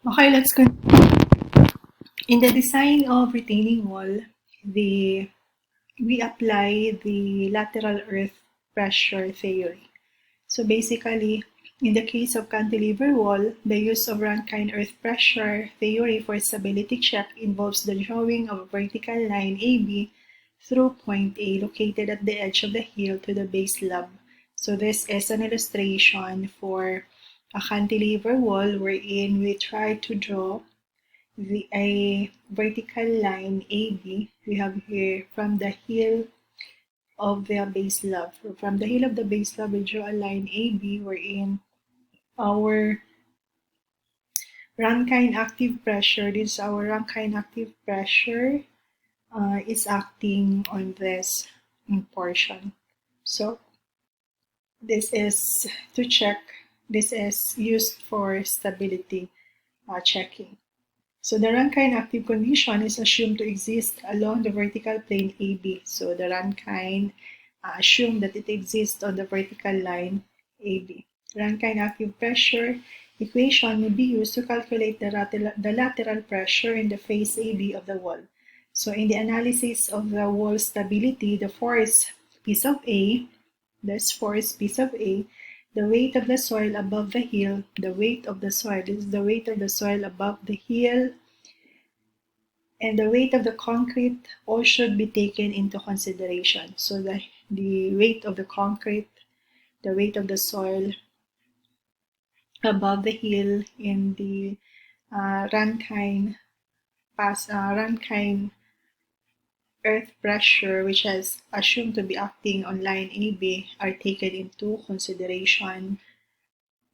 Okay, let's continue. In the design of retaining wall, we apply the lateral earth pressure theory. So basically, in the case of cantilever wall, the use of Rankine earth pressure theory for stability check involves the drawing of a vertical line AB through point A located at the edge of the heel to the base slab. So this is an illustration for a cantilever wall wherein we try to draw a vertical line AB we have here from the heel of the base slab. From the heel of the base slab, we draw a line AB wherein our Rankine active pressure, this is our Rankine active pressure, is acting on this portion. So this is to check, this is used for stability checking. So the Rankine active condition is assumed to exist along the vertical plane AB. So the Rankine assume that it exists on the vertical line AB. Rankine active pressure equation may be used to calculate the lateral pressure in the face AB of the wall. So in the analysis of the wall stability, the force piece of A, this force piece of A, the weight of the soil above the heel, the weight of the soil is the weight of the soil above the heel, and the weight of the concrete all should be taken into consideration. So the weight of the concrete, the weight of the soil above the heel in the Rankine earth pressure, which is assumed to be acting on line AB, are taken into consideration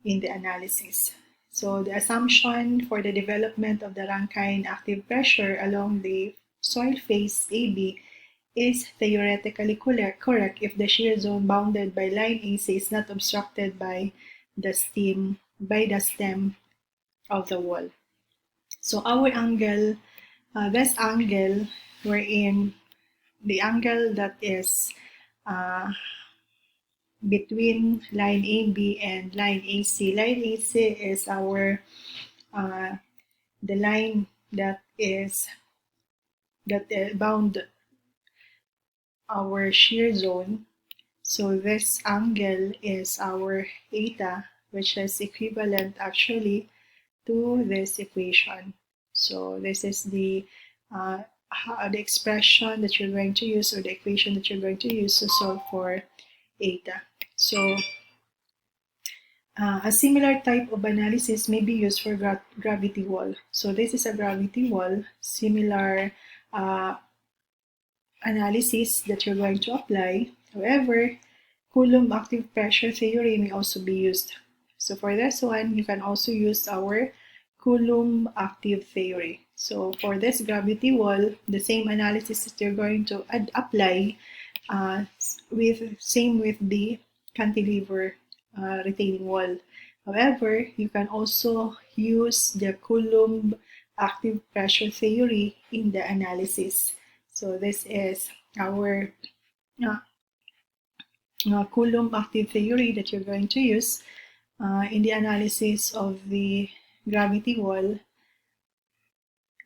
in the analysis. So the assumption for the development of the Rankine active pressure along the soil face AB is theoretically correct if the shear zone bounded by line AC is not obstructed by the stem of the wall. So our angle, this angle wherein the angle that is between line AB and line AC. Line AC is our the line that bound our shear zone. So this angle is our eta, which is equivalent actually to this equation. So this is the expression that you're going to use, or the equation that you're going to use to solve for eta. So a similar type of analysis may be used for gravity wall. So this is a gravity wall, similar analysis that you're going to apply. However, Coulomb active pressure theory may also be used. So for this one, you can also use our Coulomb active theory. So for this gravity wall, the same analysis that you're going to apply same with the cantilever retaining wall. However, you can also use the Coulomb active pressure theory in the analysis. So this is our Coulomb active theory that you're going to use in the analysis of the gravity wall.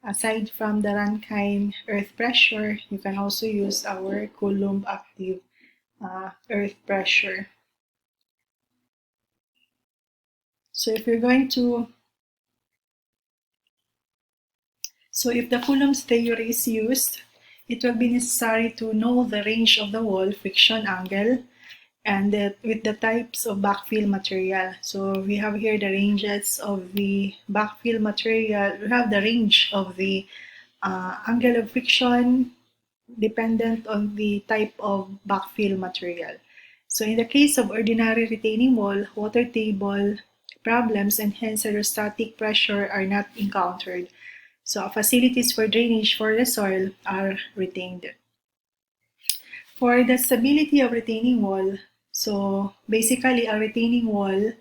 Aside from the Rankine earth pressure, you can also use our Coulomb active earth pressure. So if you're going to, so if the Coulomb's theory is used, it will be necessary to know the range of the wall friction angle and with the types of backfill material. So we have here the ranges of the backfill material. We have the range of the angle of friction dependent on the type of backfill material. So in the case of ordinary retaining wall, water table problems and hence hydrostatic pressure are not encountered. So facilities for drainage for the soil are retained. For the stability of retaining wall, so basically a retaining wall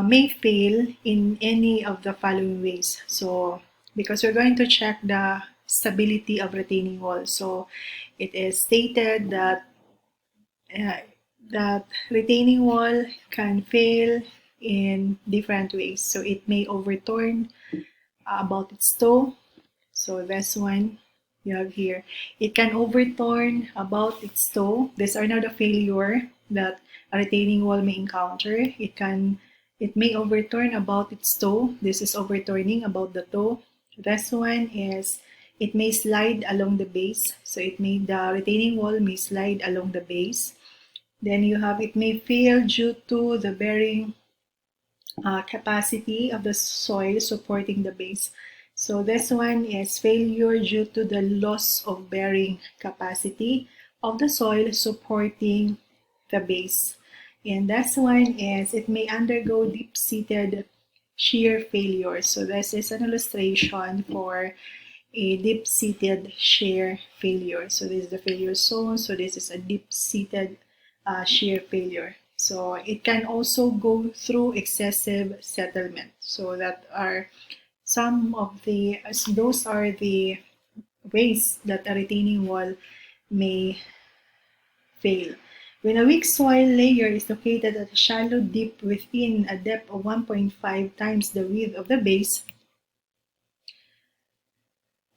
may fail in any of the following ways. So because we're going to check the stability of retaining wall, so it is stated that retaining wall can fail in different ways. So it may overturn about its toe. So this one you have here. It can overturn about its toe. These are now the failure that a retaining wall may encounter. It may overturn about its toe. This is overturning about the toe. This one is it may slide along the base. So the retaining wall may slide along the base. Then you have it may fail due to the bearing capacity of the soil supporting the base. So this one is failure due to the loss of bearing capacity of the soil supporting the base. And this one is it may undergo deep-seated shear failure. So this is an illustration for a deep-seated shear failure. So this is the failure zone. So this is a deep-seated shear failure. So it can also go through excessive settlement. So those are the ways that a retaining wall may fail. When a weak soil layer is located at a shallow dip within a depth of 1.5 times the width of the base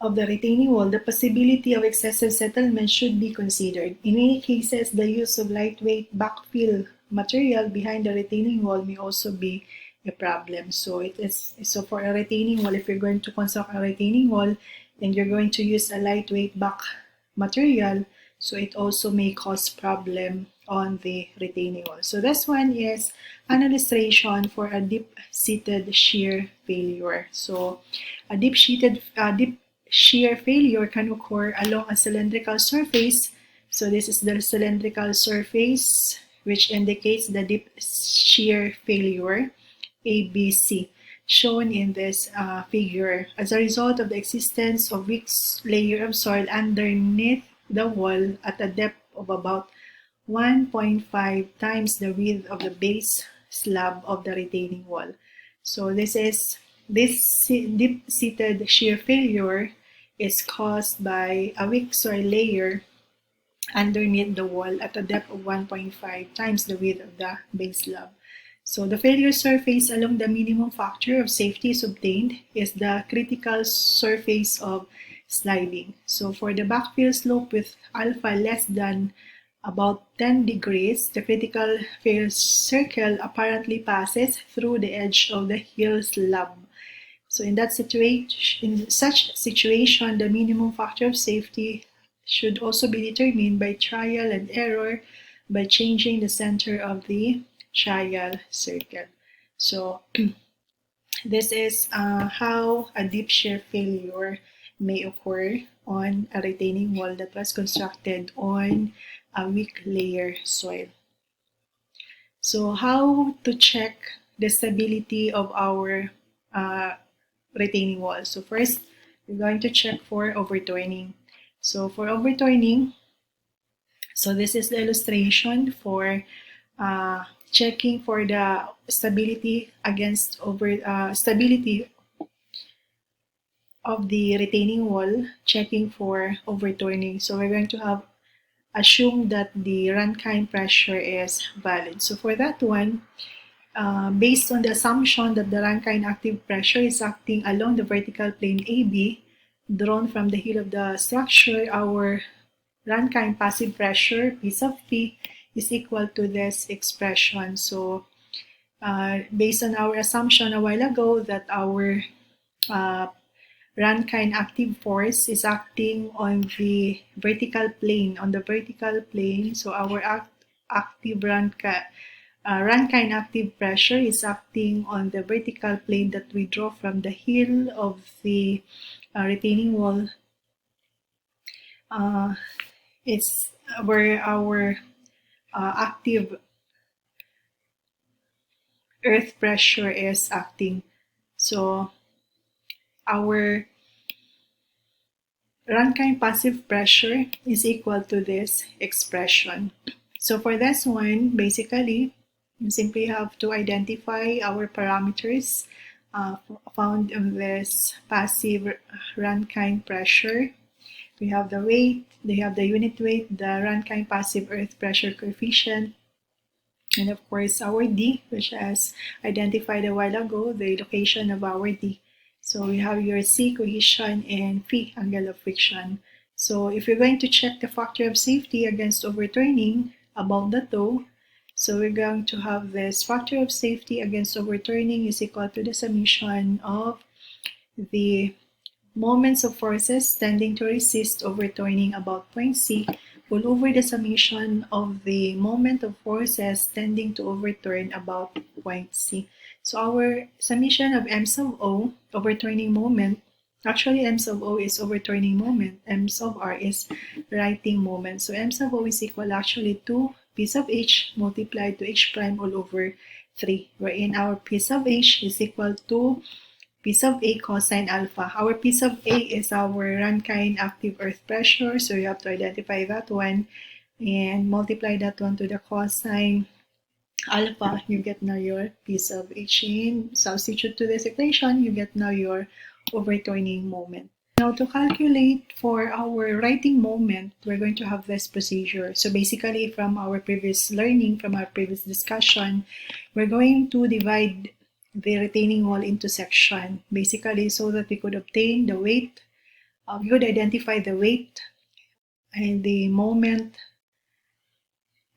of the retaining wall, the possibility of excessive settlement should be considered. In many cases, the use of lightweight backfill material behind the retaining wall may also be a problem. So for a retaining wall, if you're going to construct a retaining wall and you're going to use a lightweight back material, so it also may cause problem on the retaining wall. So this one is an illustration for a deep-seated shear failure. So a deep shear failure can occur along a cylindrical surface. So this is the cylindrical surface, which indicates the deep shear failure, ABC, shown in this figure as a result of the existence of weak layer of soil underneath the wall at a depth of about 1.5 times the width of the base slab of the retaining wall. So this deep-seated shear failure is caused by a weak soil layer underneath the wall at a depth of 1.5 times the width of the base slab. So the failure surface along the minimum factor of safety is obtained is the critical surface of sliding. So for the backfill slope with alpha less than about 10 degrees, the critical failure circle apparently passes through the edge of the hill slab. So in such situation, the minimum factor of safety should also be determined by trial and error by changing the center of the trial circle. So this is how a deep shear failure may occur on a retaining wall that was constructed on a weak layer soil. So how to check the stability of our retaining wall? So first, we're going to check for overturning. So for overturning, so this is the illustration for checking for the stability against stability of the retaining wall, checking for overturning. So we're going to assume that the Rankine pressure is valid. So for that one, based on the assumption that the Rankine active pressure is acting along the vertical plane AB, drawn from the heel of the structure, our Rankine passive pressure, P sub P, is equal to this expression. So based on our assumption a while ago that our Rankine active force is acting on the vertical plane, so our active Rankine active pressure is acting on the vertical plane that we draw from the heel of the retaining wall. It's where our active earth pressure is acting. So our Rankine passive pressure is equal to this expression. So for this one, basically, you simply have to identify our parameters found in this passive Rankine pressure. We have the weight, they have the unit weight, the Rankine passive earth pressure coefficient, And of course, our D, which as identified a while ago, the location of our D. So we have your C, cohesion, and Phi, angle of friction. So if you're going to check the factor of safety against overturning above the toe, so we're going to have this factor of safety against overturning is equal to the summation of the moments of forces tending to resist overturning about point C all over the summation of the moment of forces tending to overturn about point C. So our summation of m sub O, overturning moment, actually m sub O is overturning moment, m sub R is righting moment. So m sub O is equal actually to p sub h multiplied to h prime all over 3, wherein our p sub h is equal to P sub A cosine alpha. Our P sub A is our Rankine active earth pressure, so you have to identify that one and multiply that one to the cosine alpha. You get now your P sub H, and substitute to this equation, you get now your overturning moment. Now to calculate for our righting moment, we're going to have this procedure. So basically from our previous learning, from our previous discussion, we're going to divide the retaining wall into section, basically so that we could obtain the weight, we could identify the weight and the moment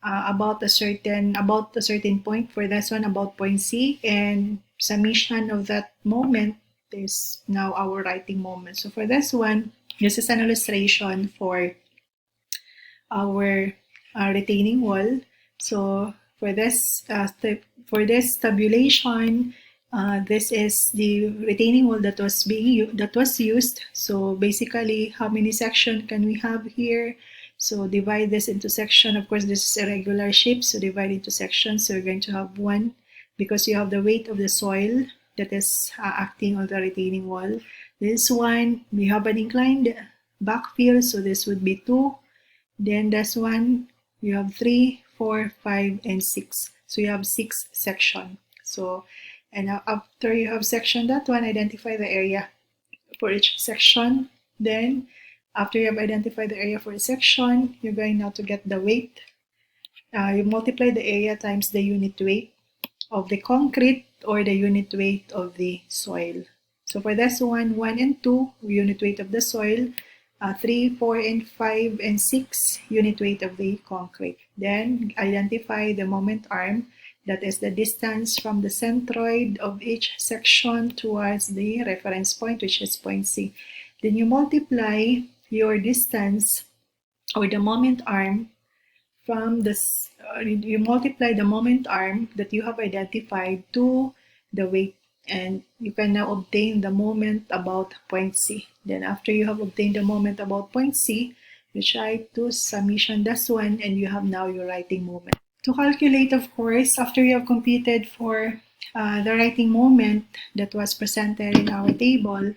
about a certain point. For this one, about point C, and summation of that moment is now our righting moment. So for this one, this is an illustration for our retaining wall. So for this tabulation, this is the retaining wall that was used. So basically, how many sections can we have here? So divide this into section. Of course, this is a regular shape, so divide into sections. So you're going to have 1 because you have the weight of the soil that is acting on the retaining wall. This one, we have an inclined backfill, so this would be 2. Then this one, you have 3, 4, 5, and 6. So you have 6 sections. So, and after you have sectioned that one, identify the area for each section. Then, after you have identified the area for a section, you're going now to get the weight. You multiply the area times the unit weight of the concrete or the unit weight of the soil. So for this one, 1 and 2, unit weight of the soil. 3, 4, and 5, and 6, unit weight of the concrete. Then identify the moment arm, that is the distance from the centroid of each section towards the reference point, which is point C. Then you multiply your distance or the moment arm from this, you multiply the moment arm that you have identified to the weight, and you can now obtain the moment about point C. Then after you have obtained the moment about point C, you try to summation this one, and you have now your righting moment. To calculate, of course, after you have computed for the righting moment that was presented in our table,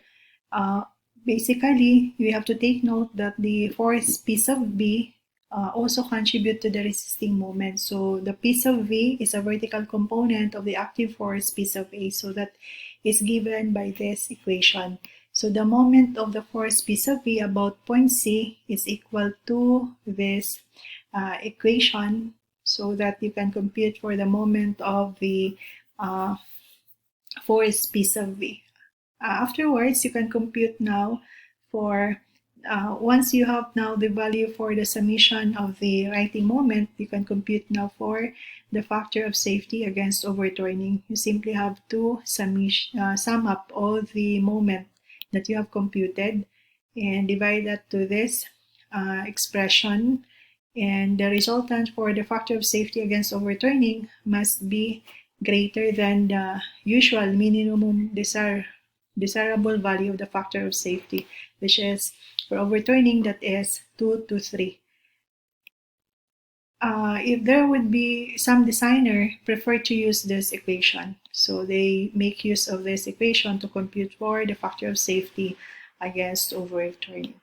basically, we have to take note that the force P sub B also contribute to the resisting moment. So the P sub V is a vertical component of the active force P sub A. So that is given by this equation. So the moment of the force P sub V about point C is equal to this equation, so that you can compute for the moment of the force P sub V. Afterwards, you can compute now for once you have now the value for the summation of the righting moment, you can compute now for the factor of safety against overturning. You simply have to sum up all the moment that you have computed and divide that to this expression, and the resultant for the factor of safety against overturning must be greater than the usual minimum desirable value of the factor of safety, which is for overturning, that is 2 to 3. If there would be some designer prefer to use this equation, so they make use of this equation to compute for the factor of safety against overturning.